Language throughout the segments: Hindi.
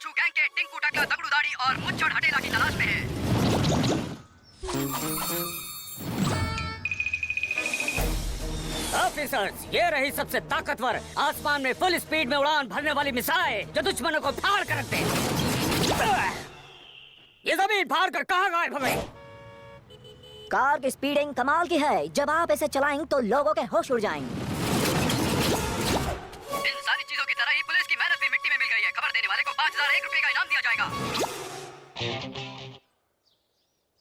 हिमांशु गैंग के टिंकू टकला दगड़ू दाढ़ी और मुच्छड़ हटेला की तलाश में है। ऑफिसर्स, ये रही सबसे ताकतवर आसमान में फुल स्पीड में उड़ान भरने वाली मिसाइल जो दुश्मनों को फाड़ कर रखते हैं। ये जमीन फाड़ कर कहाँ गायब हो गई? कार की स्पीडिंग कमाल की है। जब आप इसे चलाएंगे तो लोगों के होश उड़ जाएंगे। इन सारी चीजों की तरह ही पुलिस की मेहनत भी मिट्टी में मिल गई है। खबर देने वाले को 5001 रुपए का इनाम दिया जाएगा।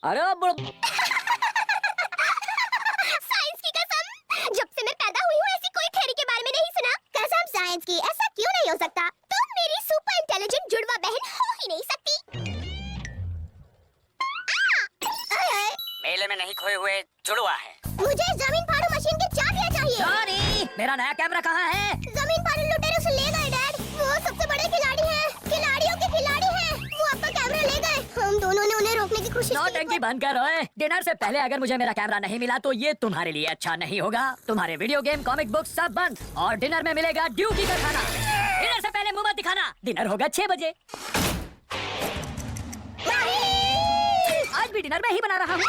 अरे साइंस की कसम, जब से मैं पैदा हुई हूँ ऐसी कोई थ्योरी के बारे में नहीं सुना। कसम साइंस की, ऐसा क्यों नहीं हो सकता? तुम मेरी सुपर इंटेलिजेंट जुड़वा बहन हो ही नहीं सकती। मेले में नहीं खोए हुए जुड़वा है। मुझे जमीन फाड़ू मशीन की चाबियां चाहिए। सॉरी, मेरा नया कैमरा कहाँ है? जमीन फाड़ू लुटेरे उसे ले गए डैड। वो सबसे बड़े खिलाड़ी हैं, खिलाड़ियों के खिलाड़ी हैं। वो आपका कैमरा ले गए। हम दोनों ने उन्हें रोकने की कोशिश की। नौटंकी बंद कर ओए। डिनर से पहले अगर मुझे मेरा कैमरा नहीं मिला तो ये तुम्हारे लिए अच्छा नहीं होगा। तुम्हारे वीडियो गेम, कॉमिक बुक सब बंद और डिनर में मिलेगा ड्यूटी का खाना। डिनर से पहले मुंह मत दिखाना। डिनर होगा 6 बजे। आज भी डिनर में ही बना रहा हूँ।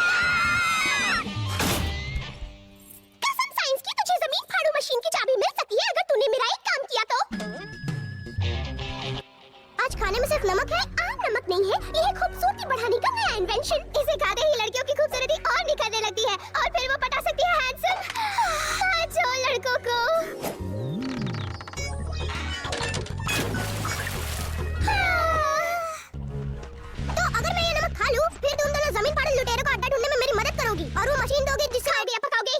कसम साइंस की, तुझे जमीन फाड़ू मशीन की चाबी मिल सकती है अगर तूने मेरा एक काम किया तो। आज खाने में सिर्फ नमक है, आम नमक नहीं है। ये खूबसूरती बढ़ाने का नया इन्वेंशन। इसे खाते ही लड़कियों की खूबसूरती और निखरने लगती है और फिर वो पटा सकती है हैंडसम जो लड़कों को। तो अगर मैं ये नमक खा लूं, फिर तुम दोनों जमीन फाड़ू लुटेरों को अड्डा ढूंढने में मेरी मदद करोगी और वो मशीन दोगी जिससे आइडिया पकाओगी।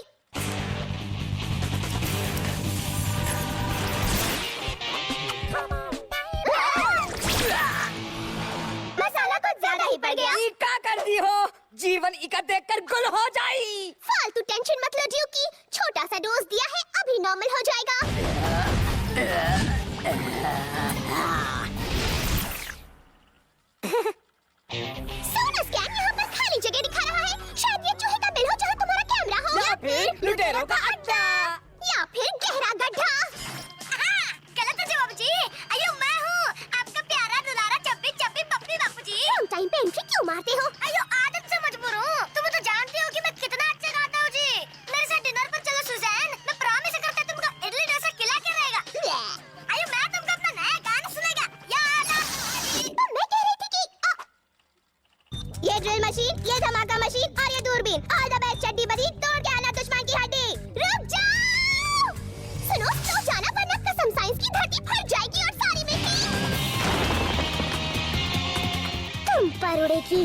मसाला कुछ ज्यादा ही पड़ गया। क्या कर दी हो? जीवन इका देखकर गुल हो जाई। फालतू टेंशन मत लो ड्यूकी, छोटा सा डोज दिया है, अभी नॉर्मल हो जाएगा। सोना स्कैन यहाँ पर खाली जगह दिखा रहा है। शायद ये चूहे का बिल हो जहाँ तुम्हारा कैमरा हो, या फिर लुटेरों का अड्डा, या फिर गहरा गड्ढा। गलत है जवाब जी। अयो मैं हूँ आपका प्यारा दुलारा चप्पी चप्पी पप्पी बापू जी। रॉन्ग टाइम पे एंट्री क्यों मारते हो? अयो आदत से मजबूर हूँ। तुम तो जानती हो कि मैं कितना अच्छा गाता हूँ जी। मेरे साथ डिनर पर चलो सुजैन, मैं प्रॉमिस करता हूँ तुमको इडली डोसा खिला के रहेगा। अयो मैं तुमको अपना नया गाना सुनेगा। तो मैं कह रही थी कि ये ड्रिल मशीन, ये धमाका मशीन और ये दूरबीन, ऑल द बेस्ट चड्डी बदी, तोड़ के आना दुश्मन की हड्डी। रुक जाओ, सुनो तो जाना वरना कसम साइंस की धरती फट जाएगी और सारी मिट्टी तुम पर उड़ेगी।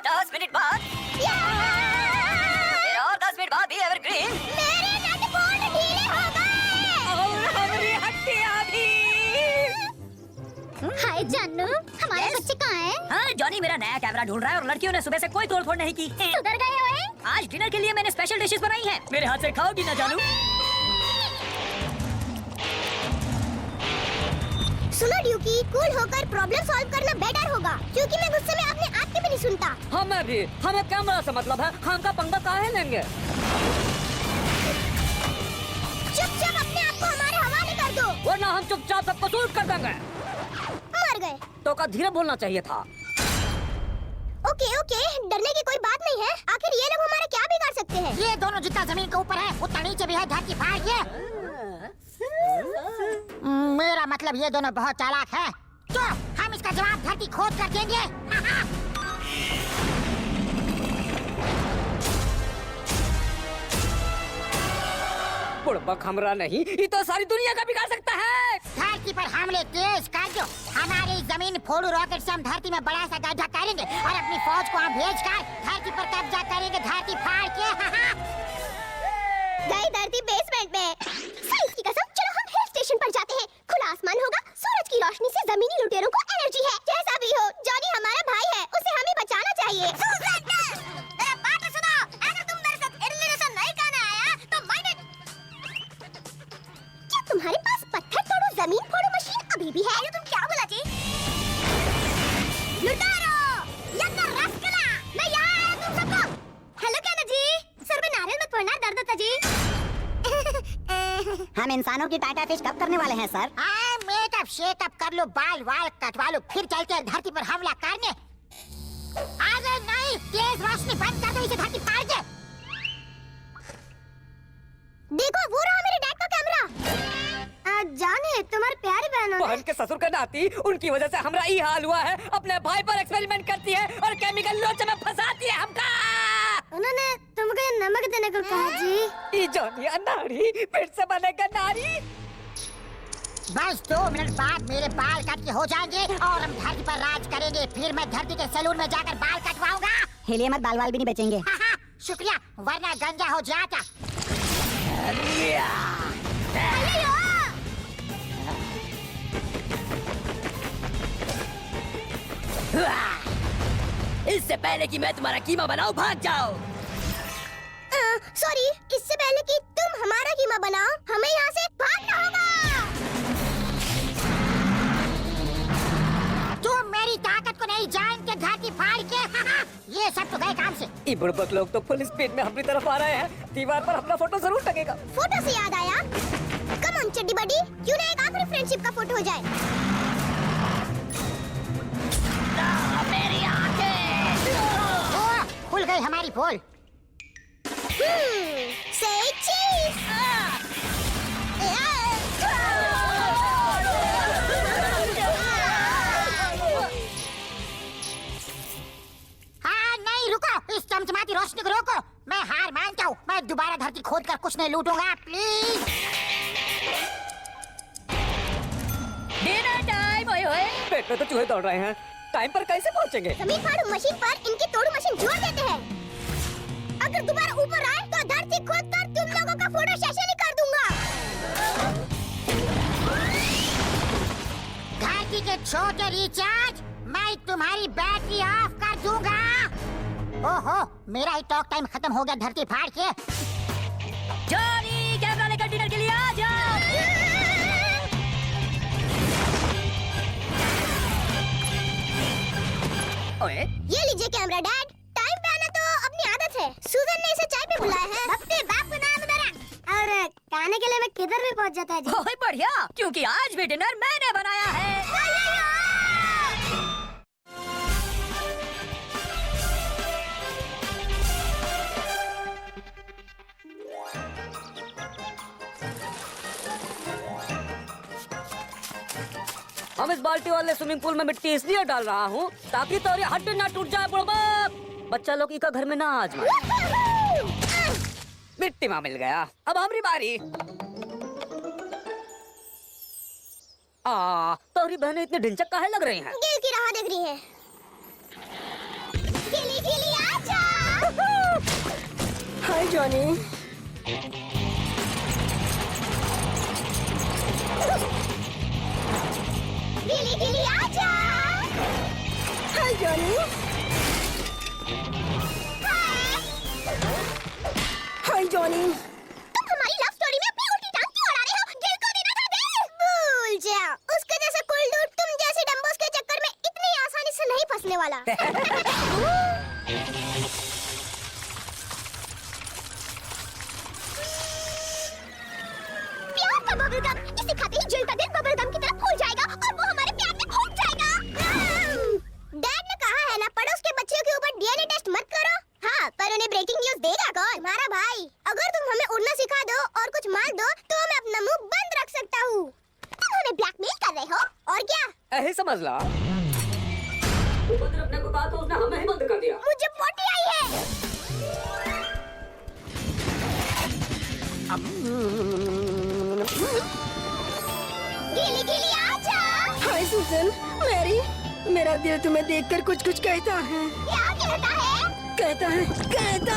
10 मिनट बाद और 10 मिनट बाद भी एवरग्रीन। मेरे नट बोल्ट ढीले हो गए। और हमारी हड्डियां भी। हाय जानू, हमारे बच्चे कहाँ हैं? हाँ, जॉनी मेरा नया कैमरा ढूंढ रहा है और लड़कियों ने सुबह से कोई तोड़फोड़ नहीं की। सुधर गए हो? आज डिनर के लिए मैंने स्पेशल डिशेस बनाई हैं। मेरे हाथ से खाओगी ना जानू? सुनो ड्यूकी, कूल होकर प्रॉब्लम सॉल्व करना बेटर होगा, क्योंकि मैं गुस्से में अपने आप के भी नहीं सुनता। हमें भी, हमें कैमरा से मतलब है। हम का पंगा काहे लेंगे? चुपचाप अपने आप को हमारे हवाले कर दो, वरना हम चुपचाप सबको शूट कर देंगे। मर गए। तो का धीरे बोलना चाहिए था। ओके ओके, डरने की कोई बात नहीं है। आखिर ये लोग हमारा क्या बिगाड़ सकते हैं? ये दोनों जितना जमीन के ऊपर है उतना नीचे भी है। धरती फाड़ के। मेरा मतलब ये दोनों बहुत चालाक हैं। तो हम इसका जवाब धरती खोद कर देंगे। बुड़बक हमरा नहीं, ये तो सारी दुनिया का बिगाड़ सकता है। धरती पर हमले तेज कर दो। हमारी जमीन फोड़ू रॉकेट से हम धरती में बड़ा सा गड्ढा करेंगे और अपनी फौज को हम भेज कर धरती पर कब्जा करेंगे। धरती फाड़ के। गई धरती बेसमेंट में। साइंस की कसम, चलो हम हिल स्टेशन पर जाते हैं। खुला आसमान होगा, सूरज की रोशनी से जमीनी लुटेरों को एनर्जी है। जैसा भी हो, जॉनी हमारा भाई है, उसे हमें बचाना चाहिए। मेरा बात सुनो, अगर तुम मेरे साथ इडली डोसा नहीं खाने आया तो क्या तुम्हारे पास पत्थर तोड़ो जमीन फोड़ो मशीन अभी भी है? तुम क्या बोला जी? लुटारो, यंगर रस्कला, मैं यहाँ आया तुम सबको। हेलो कहना जी, सर में नारियल मत फोड़ना, दर्द होता जी। हम इंसानों की टाटा फिश कब करने वाले हैं सर? शेकअप कर लो, बाल वाल कटवा लो, फिर चलते हैं धरती पर हमला करने। अरे नहीं, तेज रोशनी बंद कर दो इसे धरती फाड़ के। देखो वो रहा मेरे डैड का कैमरा। जाने तुम्हारे प्यारी बहन बहन के ससुर का नाती, उनकी वजह से हमारा ये हाल हुआ है। अपने भाई पर एक्सपेरिमेंट करती है और केमिकल लोचे में फंसाती है हमका। उन्होंने तुमको ये नमक देने को कहा जी। ये जॉनी नारी फिर से बनेगा नारी। बस 2 मिनट बाद मेरे बाल कट के हो जाएंगे और हम धरती पर राज करेंगे। फिर मैं धरती के सैलून में जाकर बाल कटवाऊंगा। हिलिए मत, बाल वाल भी नहीं बचेंगे। शुक्रिया, वरना गंजा हो जाता। इससे पहले कि मैं तुम्हारा कीमा बनाऊं, भाग जाओ। सॉरी, इससे पहले कि तुम हमारा कीमा बनाओ, हमें यहाँ से भागना होगा। तुम मेरी ताकत को नहीं जानते धरती फाड़ के। ये सब तो गए काम से। ये बुड़बक लोग तो फुल स्पीड में हमारी तरफ आ रहे हैं। दीवार पर अपना फोटो जरूर लगेगा। फोटो से याद आया, कम ऑन चड्डी बडी, क्यों ना एक आखिरी फ्रेंडशिप का फोटो हो जाए। मेरी आंखें। खुल गई हमारी पोल। Say cheese. हाँ नहीं, रुको, इस चमचमाती रोशनी को रोको। मैं हार मानता हूँ, मैं दोबारा धरती खोद कर कुछ नहीं लूटूंगा, प्लीज। Dinner time. ओए ओए, पेट में तो चूहे दौड़ रहे हैं। टाइम पर कैसे पहुँचेंगे? जमीन फाड़ू मशीन पर इनकी तोड़ू मशीन जोड़ देते हैं। अगर दोबारा ऊपर आए तो धरती खोद कर तुम लोगों का फोटो सेशन ही कर दूंगा। धरती के छोटे रिचार्ज, मैं तुम्हारी बैटरी ऑफ कर दूंगा। ओहो, मेरा ही टॉक टाइम खत्म हो गया धरती फाड़ के। जॉनी, कैमरा लेकर डिनर के लिए आ जाओ। ओए, ये लीजिए कैमरा डैड। टाइम पे आना तो अपनी आदत है। सूजन ने इसे चाय पे बुलाया है। अपने बाप का नाम मेरा। और खाने के लिए मैं किधर भी पहुंच जाता है जी। बहुत बढ़िया, क्योंकि आज भी डिनर मैंने बनाया है। हम इस बाल्टी वाले स्विमिंग पूल में मिट्टी इसलिए डाल रहा हूँ ताकि तुम्हारी हड्डी ना टूट जाए। बुड़बक, बच्चा लोग का घर में ना आजमाए। मिट्टी में मिल गया, अब हमारी बारी। तोरी बहनें इतनी ढिंचक काहे लग रही हैं? गिल की राह देख रही है। गिली गिली आजा। हाय जॉनी। गिली गिली आजा। हाय जॉनी। हाय जॉनी। तुम हमारी लव स्टोरी में अपनी उल्टी टांग क्यों अड़ा रहे हो? गिल को देना था दिल। भूल जाओ, उसके जैसे कुल डूड तुम जैसे डम्बोस के चक्कर में इतनी आसानी से नहीं फंसने वाला। प्यार का बबलगम, इसे खाते ही जिल का दिल बबलगम की तरह फूल जाएगा और वो हमारे प्यार में खो जाएगा। डैड ने कहा है ना, पड़ोस के बच्चों के ऊपर डीएनए टेस्ट मत करो। हाँ, पर उन्हें ब्रेकिंग न्यूज देगा कौन? तुम्हारा भाई। अगर तुम हमें उड़ना सिखा दो और कुछ मार दो तो मैं अपना मुंह बंद रख सकता हूँ। तुम हमें ब्लैकमेल कर रहे हो और क्या? ऐसे समझ ला। अपने को कहा तो उसने हमें ही बंद कर दिया। मुझे पोटी आई है। गिली गिली आजा। हाय सुजन, मैरी, मेरा दिल तुम्हें देखकर कुछ कुछ कहता है। क्या कहता है? कहता है, कहता।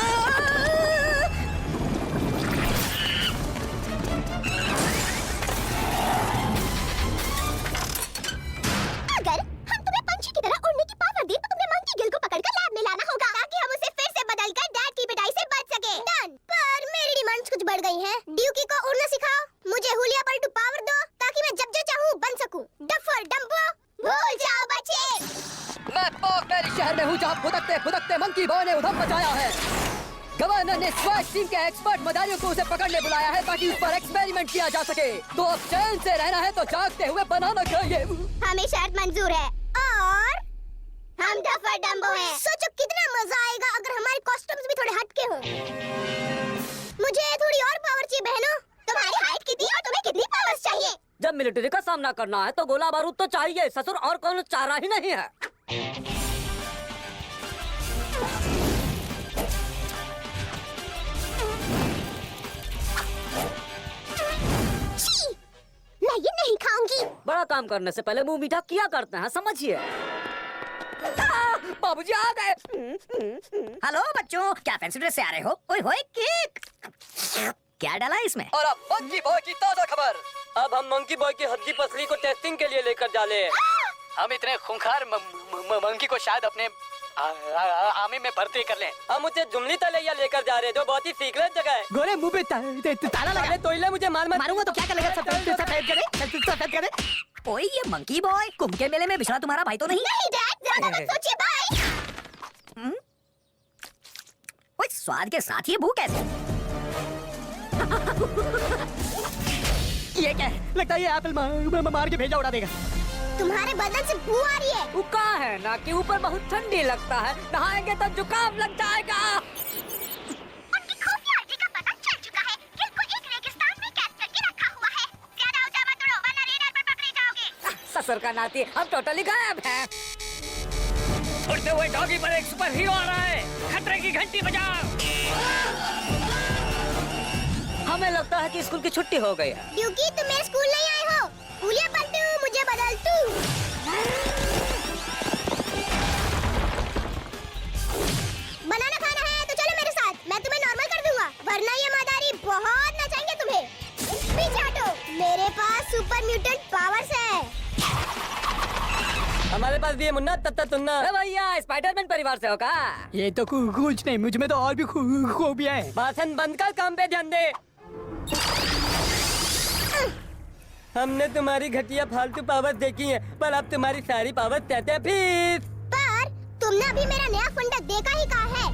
अगर हम तुम्हें पंछी की तरह उड़ने की पावर दी तो तुम्हें मंकी गिल को पकड़कर लैब में लाना होगा ताकि हम उसे फिर से बदलकर डैड की पिटाई से बच सके। डन। पर मेरी डिमांड्स कुछ बढ़ गई हैं। ड्यूकी को उड़ना सिखाओ, मुझे हुलिया पलटू पावर दो ताकि मैं जब जो चाहूँ बन सकूं। डफर डम्बो, भूल जाओ बच्चे। मैं पोक शहर में हूँ जहाँ फुदकते फुदकते मंकी बॉय ने उधम मचाया है। गवर्नर ने स्वैग टीम के एक्सपर्ट मदारियों को उसे पकड़ने बुलाया है ताकि उस पर एक्सपेरिमेंट किया जा सके। तो अब चैन से रहना है तो जागते हुए बनाना चाहिए। हमें शर्त मंजूर है और हम डफर डम्बो हैं। सोचो कितना मजा आएगा अगर हमारे कॉस्ट्यूम्स भी थोड़े हटके हों। मुझे थोड़ी और पावर चाहिए बहनों। तुम्हारी हाइट कितनी और तुम्हें कितनी पावर्स चाहिए? जब मिलिट्री का सामना करना है तो गोला बारूद तो चाहिए ससुर, और कौन चारा ही नहीं है। छी! मैं ये नहीं खाऊंगी। बड़ा काम करने से पहले मुंह मीठा किया करते हैं, समझिए। बाबूजी आ गए। हेलो बच्चों, क्या फैंसी ड्रेस से आ रहे हो? ओए होए केक क्या डाला इसमें? और अब मंकी बॉय की ताजा खबर। अब हम मंकी बॉय की हड्डी पसली को टेस्टिंग के लिए लेकर जा ले। हम इतने खूंखार मंकी को शायद अपने आर्मी में भर्ती कर लें। हम मुझे जुमली तलैया लेकर जा रहे हैं जो बहुत ही सीक्रेट जगह है। गोरे मुंह पे ताला लगा। तो इले मुझे मार मारूंगा तो क्या कर लेगा? सफेद करे। ओए ये मंकी बॉय कुंभ के मेले में बिछड़ा तुम्हारा भाई तो नहीं? नहीं डैड, ज्यादा मत सोचिए। बाय। ओए स्वाद के साथ ये भूख कैसे? ये क्या है? लगता है ये एप्पल मार के भेजा उड़ा देगा। तुम्हारे बदन से बू आ रही है। उका है ना कि ऊपर बहुत ठंडी लगता है, नहाएंगे तो जुकाम लग जाएगा। उनकी खुफिया आईडी का पता चल चुका है। किल को एक रेगिस्तान में कैद करके रखा हुआ है। ज्यादा ऊंचा मत उड़ो वरना रेडार पर पकड़े जाओगे। ससुर का नाती हम टोटली गायब हैं। उड़ते हुए डॉगी पर एक सुपर हीरो आ रहा है। खतरे की घंटी बजाओ। हमें लगता है कि स्कूल की छुट्टी हो गई है। क्योंकि तुम मेरे स्कूल नहीं आए हो। उलिया पलटू मुझे बदल तू। बनाना खाना है तो चलो मेरे साथ, मैं तुम्हें नॉर्मल कर दूंगा, वरना ये मदारी बहुत नचाएंगे तुम्हें। पीछे हटो, मेरे पास सुपर म्यूटेंट पावर्स है। हमारे पास भी है मुन्ना तत्ता तुन्ना। भैया स्पाइडरमैन परिवार से हो का? ये तो कुछ नहीं, मुझ में तो और भी खूबियां हैं। भाषण बंद कर, काम पे ध्यान दे। हमने तुम्हारी घटिया फालतू पावर देखी है, पर अब तुम्हारी सारी पावर कहते हैं फिर। पर तुमने अभी मेरा नया फंडा देखा ही कहा है।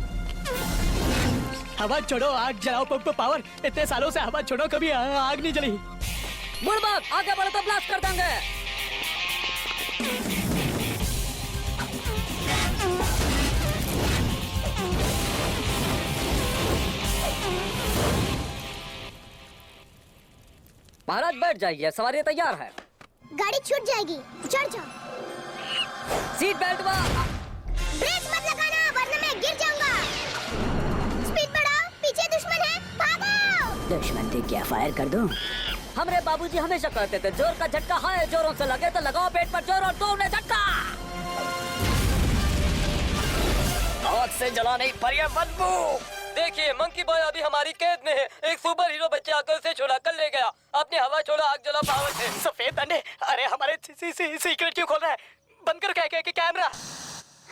हवा छोड़ो आग जलाओ पावर। इतने सालों से हवा छोड़ो कभी आग नहीं जली। बुड़बक आगे बढ़ो तो ब्लास्ट कर देंगे। महाराज बैठ जाइए, सवारी तैयार है। गाड़ी छूट जाएगी, चढ़ जाओ। सीट बेल्ट ब्रेक मत लगाना वरना मैं गिर जाऊंगा। स्पीड बढ़ाओ, पीछे दुश्मन है, भागो। दुश्मन देख क्या फायर कर दूं? हमारे बाबूजी हमेशा कहते थे जोर का झटका है, जोरों से लगे तो लगाओ पेट पर जोर और दो ने झटका। आग से जलाने पर ये बदबू। देखिए मंकी बॉय अभी हमारी कैद में है। एक सुपर हीरो बच्चे आकर उसे छुड़ा कर ले गया। अपनी हवा छोड़ा आग जला पावर से। सफेद अंडे, अरे हमारे सीक्रेट क्यों खोल रहा है? बंद कर क्या कैमरा।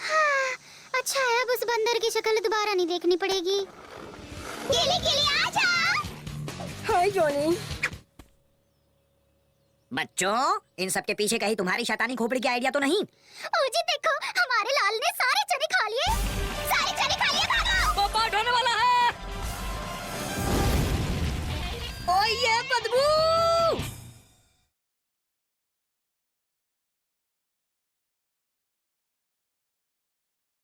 हाँ, अच्छा है अब उस बंदर की शक्ल दोबारा नहीं देखनी पड़ेगी। गिली आजा। हाय जॉनी। बच्चों इन सब के पीछे कहीं तुम्हारी शैतानी खोपड़ी की आइडिया तो नहीं? ओ जी देखो,